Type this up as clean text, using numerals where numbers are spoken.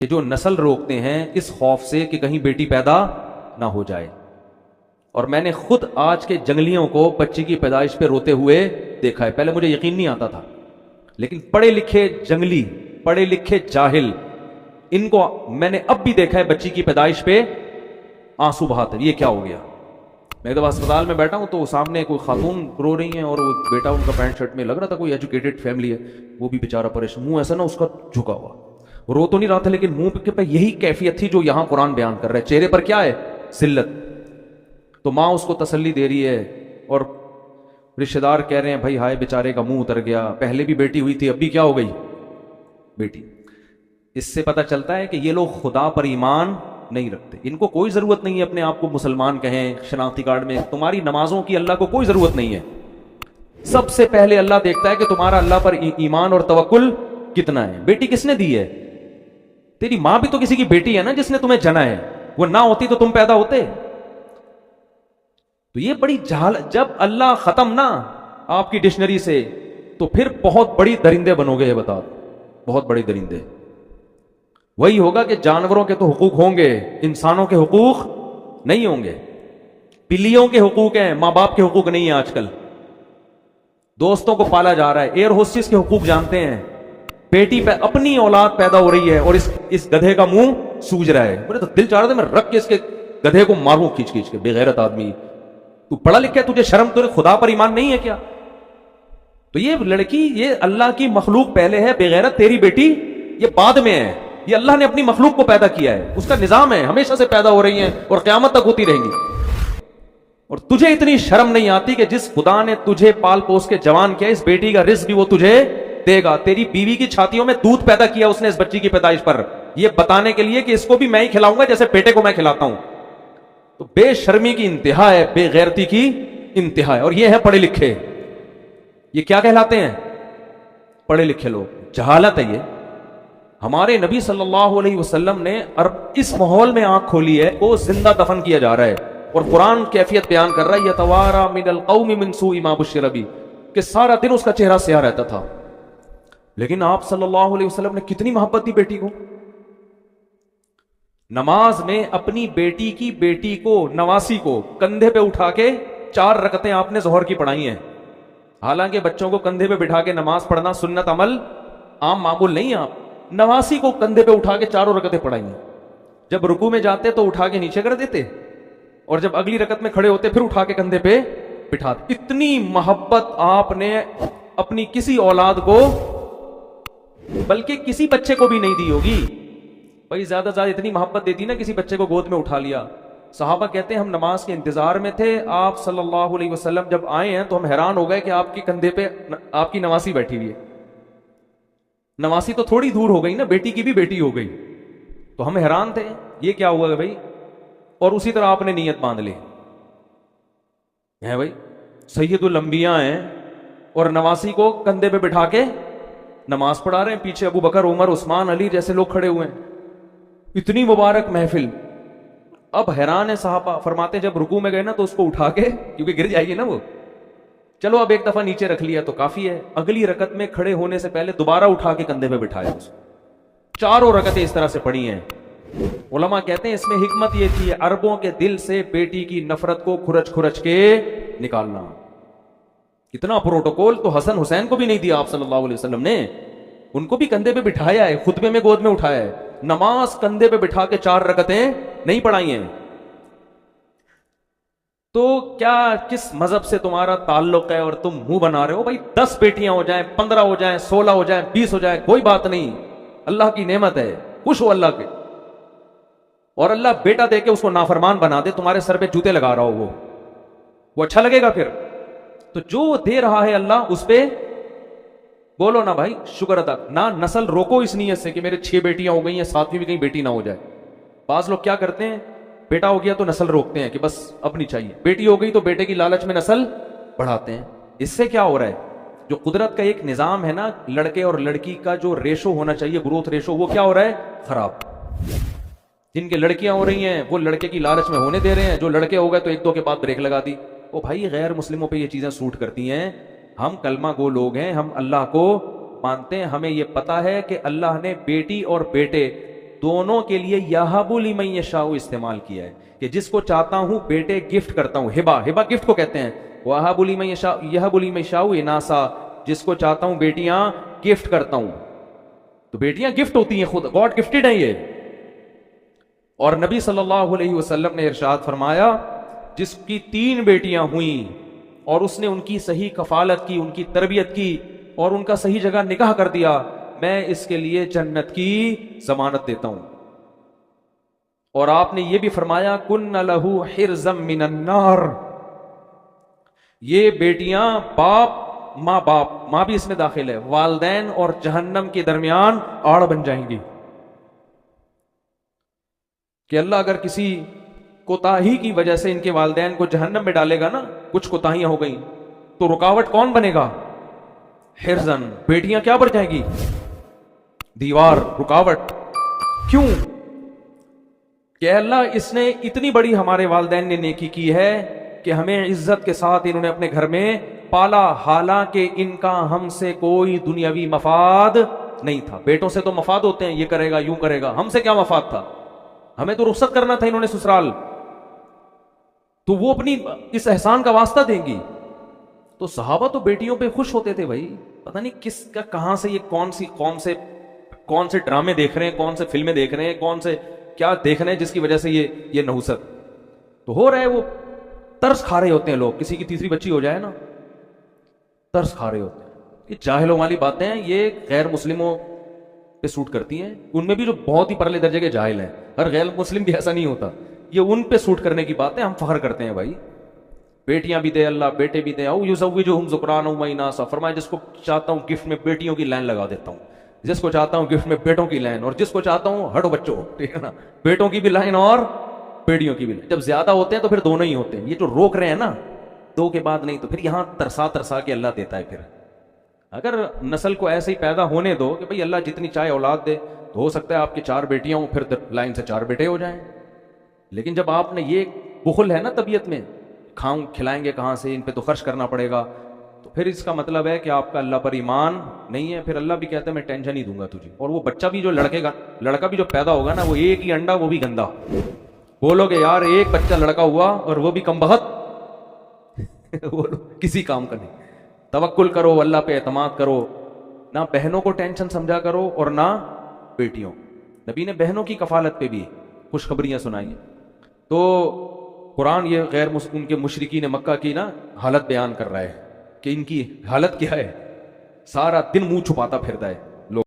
कि जो नस्ल रोकते हैं इस खौफ से कि कहीं बेटी पैदा ना हो जाए। और मैंने खुद आज के जंगलियों को बच्ची की पैदाइश पे रोते हुए देखा है। पहले मुझे यकीन नहीं आता था, लेकिन पढ़े लिखे जंगली, पढ़े लिखे जाहिल, इनको मैंने अब भी देखा है बच्ची की पैदाइश पे आंसू बहाते। ये क्या हो गया? मैं तो अस्पताल में बैठा हूं तो सामने कोई खातून रो रही हैं और वो बेटा उनका पैंट शर्ट में, लग रहा था कोई एजुकेटेड फैमिली है, वो भी बेचारा परेशान, मुंह ऐसा ना उसका झुका हुआ, रो तो नहीं रहा था लेकिन मुंह पे यही कैफियत थी जो यहां कुरान बयान कर रहा है। चेहरे पर क्या है? जिल्लत। तो माँ उसको तसल्ली दे रही है और रिश्तेदार कह रहे हैं भाई हाय बेचारे का मुंह उतर गया, पहले भी बेटी हुई थी, अब भी क्या हो गई? बेटी। इससे पता चलता है कि ये लोग खुदा पर ईमान नहीं रखते। इनको कोई जरूरत नहीं है अपने आप को मुसलमान कहें, शनाख्ती कार्ड में तुम्हारी नमाजों की अल्लाह को कोई जरूरत नहीं है। सबसे पहले अल्लाह देखता है कि तुम्हारा अल्लाह पर ईमान और तवक्कुल कितना है। बेटी किसने दी है? तेरी मां भी तो किसी की बेटी है ना जिसने तुम्हें जना है। वो ना होती तो तुम पैदा होते। तो ये बड़ी जहाल, जब अल्लाह खत्म ना आपकी डिक्शनरी से, तो फिर बहुत बड़ी दरिंदे बनोगे। ये बता दो, बहुत बड़ी दरिंदे। वही होगा कि जानवरों के तो हुकूक होंगे, इंसानों के हुकूक नहीं होंगे। बिल्लियों के हुकूक हैं, मां बाप के हुकूक नहीं है। आजकल दोस्तों को पाला जा रहा है, एयर होस्टेस के हुकूक जानते हैं। बेटी पे अपनी औलाद पैदा हो रही है और इस गधे का मुंह सूज रहा है। मुझे तो दिल चाह रहा था मैं रख के इसके गधे को मारूं खींच खींच के। बेगैरत आदमी, तू पढ़ा लिखा है, तुझे शर्म, तुझे खुदा पर ईमान नहीं है क्या? तो ये लड़की, ये अल्लाह की मखलूक पहले है, बेगैरत तेरी बेटी ये बाद में है। ये अल्लाह ने अपनी मखलूक को पैदा किया है, उसका निजाम है, हमेशा से पैदा हो रही हैं और क़यामत तक होती रहेंगी। और तुझे इतनी शर्म नहीं आती कि जिस खुदा ने तुझे पाल पोस के जवान किया, इस बेटी का रिस्क भी वो तुझे देगा। तेरी बीवी की छातियों में दूध पैदा किया उसने इस बच्ची की पैदाइश पर, यह बताने के लिए कि इसको भी मैं ही खिलाऊंगा जैसे बेटे को मैं खिलाता हूं। तो बेशर्मी की इंतहा है, बेगैरती की इंतहा है। और ये है पढ़े लिखे, ये क्या कहलाते हैं? पढ़े लिखे लोग। जहालत है ये। हमारे नबी सल्लल्लाहु अलैहि वसल्लम ने इस माहौल में आंख खोली है, वो जिंदा दफन किया जा रहा है। और कुरान कैफियत बयान कर रहा है, यतवारा मिनल कौमि मिन सूइ मा बुश्शिर बि, कि सारा दिन उसका चेहरा स्याह रहता था। लेकिन आप सल्लल्लाहु अलैहि वसल्लम ने कितनी मोहब्बत दी बेटी को। नमाज में अपनी बेटी को नवासी को कंधे पे उठा के 4 रकतें आपने जोहर की पढ़ाई हैं। हालांकि बच्चों को कंधे पे बिठा के नमाज पढ़ना सुन्नत अमल, आम मामूल नहीं। आप नवासी को कंधे पे उठा के 4 रकतें पढ़ाई हैं। जब रुकू में जाते तो उठा के नीचे कर देते, और जब अगली रकत में खड़े होते फिर उठा के कंधे पे बिठाते। इतनी मोहब्बत आपने अपनी किसी औलाद को, बल्कि किसी बच्चे को भी नहीं दी होगी। भाई ज्यादा ज्यादा इतनी मोहब्बत देती ना, किसी बच्चे को गोद में उठा लिया। सहाबा कहते हैं हम नमाज के इंतजार में थे, आप सल्लल्लाहु अलैहि वसल्लम जब आए हैं तो हम हैरान हो गए कि आपके कंधे पे आपकी नवासी बैठी हुई है। नवासी तो थोड़ी दूर हो गई ना, बेटी की भी बेटी हो गई। तो हम हैरान थे, ये क्या हुआ भाई। और उसी तरह आपने नीयत बांध ली है भाई, सैयदुल अंबिया हैं और नवासी को कंधे पे बिठा के नमाज पढ़ा रहे हैं। पीछे अबू बकर, उमर, उस्मान, अली जैसे लोग खड़े हुए हैं। इतनी मुबारक महफिल। अब हैरान है साहबा, फरमाते जब रुकू में गए ना तो उसको उठा के, क्योंकि गिर जाएगी ना वो, चलो अब एक दफा नीचे रख लिया तो काफी है। अगली रकत में खड़े होने से पहले दोबारा उठा के कंधे पे बिठाया उसको। 4 रकतें इस तरह से पढ़ी हैं। उलमा कहते हैं इसमें हिकमत ये थी, अरबों के दिल से बेटी की नफरत को खुरच खुरच के निकालना। कितना प्रोटोकॉल तो हसन हुसैन को भी नहीं दिया आप सल्लल्लाहु अलैहि वसल्लम ने। उनको भी कंधे पे बिठाया है, खुतबे में गोद में उठाया है। नमाज कंधे पे बिठा के 4 रकतें नहीं पढ़ाई हैं। तो क्या किस मजहब से तुम्हारा ताल्लुक है और तुम मुंह बना रहे हो? भाई 10 बेटियां हो जाएं, 15 हो जाएं, 16 हो जाएं, 20 हो जाएं, कोई बात नहीं। अल्लाह की नेमत है, खुश हो अल्लाह के। और अल्लाह बेटा दे के उसको नाफरमान बना दे, तुम्हारे सर पे जूते लगा रहा हो, वो अच्छा लगेगा फिर? तो जो दे रहा है अल्लाह, उस पे बोलो ना भाई शुक्र अदा ना। नस्ल रोको इस नीयत से कि मेरे 6 बेटियां हो गई हैं, 7वीं भी कहीं बेटी ना हो जाए। बाज लोग क्या करते हैं, बेटा हो गया तो नस्ल रोकते हैं कि बस अब नहीं चाहिए, बेटी हो गई तो बेटे की लालच में नस्ल बढ़ाते हैं। इससे क्या हो रहा है, जो कुदरत का एक निजाम है ना, लड़के और लड़की का जो रेशो होना चाहिए, ग्रोथ रेशो, वो क्या हो रहा है, खराब। जिनके लड़कियां हो रही हैं वो लड़के की लालच में होने दे रहे हैं, जो लड़के हो गए तो 1-2 के बाद ब्रेक लगा दी। ओ भाई गैर मुस्लिमों पे ये चीजें सूट करती हैं। हम कलमा गो लोग हैं, हम अल्लाह को मानते हैं, हमें यह पता है कि अल्लाह ने बेटी और बेटे दोनों के लिए यहबुली मैं यशाऊ इस्तेमाल किया है कि जिसको चाहता हूं बेटे गिफ्ट करता हूं। हिबा, हिबा गिफ्ट को कहते हैं। वहबुली मैं यशा, यहबुली मैं यशाऊ इनासा, जिसको चाहता हूं बेटियां गिफ्ट करता हूं। तो बेटियां गिफ्ट होती हैं, खुद गॉड गिफ्टेड है ये। और नबी सल्लल्लाहु अलैहि वसल्लम ने इरशाद फरमाया, जिसकी 3 बेटियां हुई और उसने उनकी सही कफालत की, उनकी तरबियत की और उनका सही जगह निकाह कर दिया, मैं इसके लिए जन्नत की जमानत देता हूं। और आपने ये भी फरमाया, कुन्न लहू हिरज़म मिनन नार, ये बेटियां बाप मां भी इसमें दाखिल है, वालदैन और जहन्नम के दरमियान आड़ बन जाएंगी। कि अल्लाह अगर किसी कोताही की वजह से इनके वालदैन को जहन्नम में डालेगा ना, कुछ कोताहियां हो गई, तो रुकावट कौन बनेगा? हिरजन, बेटियां क्या बन जाएगी? दीवार, रुकावट। क्यों? कि अल्लाह इसने इतनी बड़ी हमारे वालदैन ने नेकी की है कि हमें इज्जत के साथ इन्होंने अपने घर में पाला, हालांकि इनका हमसे कोई दुनियावी मफाद नहीं था। बेटों से तो मफाद होते हैं, ये करेगा यूं करेगा, हमसे क्या मफाद था? हमें तो रुखसत करना था इन्होंने ससुराल, तो वो अपनी इस एहसान का वास्ता देंगी। तो सहाबा तो बेटियों पे खुश होते थे भाई, पता नहीं किसका कहां से ये कौन से ड्रामे देख रहे हैं, कौन से फिल्में देख रहे हैं, कौन से क्या देख रहे हैं जिसकी वजह से ये नहुसत तो हो रहा है। वो तरस खा रहे होते हैं लोग, किसी की तीसरी बच्ची हो जाए ना, तरस खा रहे होते हैं। ये जाहिलों वाली बातें हैं, ये गैर मुस्लिमों पे सूट करती हैं, उनमें भी जो बहुत ही परले दर्जे के जाहिल हैं। हर गैर मुस्लिम भी ऐसा नहीं होता, ये उन पे सूट करने की बात है। हम फख्र करते हैं भाई, बेटियां भी दे अल्लाह, बेटे भी दे। औ युज़व्विजुहुम ज़ुक्रान व इनासा, फरमाया जिसको चाहता हूं गिफ्ट में बेटियों की लाइन लगा देता हूं, जिसको चाहता हूं गिफ्ट में बेटों की लाइन, और जिसको चाहता हूं हटो बच्चों, ठीक है ना, बेटों की भी लाइन और बेटियों की भी लाइन। जब ज्यादा होते हैं तो फिर दोनों ही होते हैं। ये जो रोक रहे हैं ना, 2 के बाद नहीं, तो फिर यहां तरसा के अल्लाह देता है। फिर अगर नस्ल को ऐसे ही पैदा होने दो कि भाई अल्लाह जितनी चाहे औलाद दे, तो हो सकता है आपकी 4 बेटियां हों, फिर लाइन से 4 बेटे हो जाएं। लेकिन जब आपने ये बुखल है ना तबीयत में, खाऊं खिलाएंगे कहां से, इन पे तो खर्च करना पड़ेगा, तो फिर इसका मतलब है कि आपका अल्लाह पर ईमान नहीं है। फिर अल्लाह भी कहता है मैं टेंशन ही दूंगा तुझे। और वो बच्चा भी जो लड़का भी जो पैदा होगा ना, वो एक ही अंडा, वो भी गंदा। बोलोगे यार एक बच्चा लड़का हुआ और वो भी कमबख्त बोलो किसी काम का नहीं। तवक्कुल करो, अल्लाह पे एतमाद करो, ना बहनों को टेंशन समझा करो और ना बेटियों। नबी ने बहनों की कफालत पे भी खुशखबरियां सुनाई। तो कुरान ये गैर उनके मुशरिकीन मक्का की ना हालत बयान कर रहा है कि इनकी हालत क्या है। सारा दिन मुंह छुपाता फिरता है,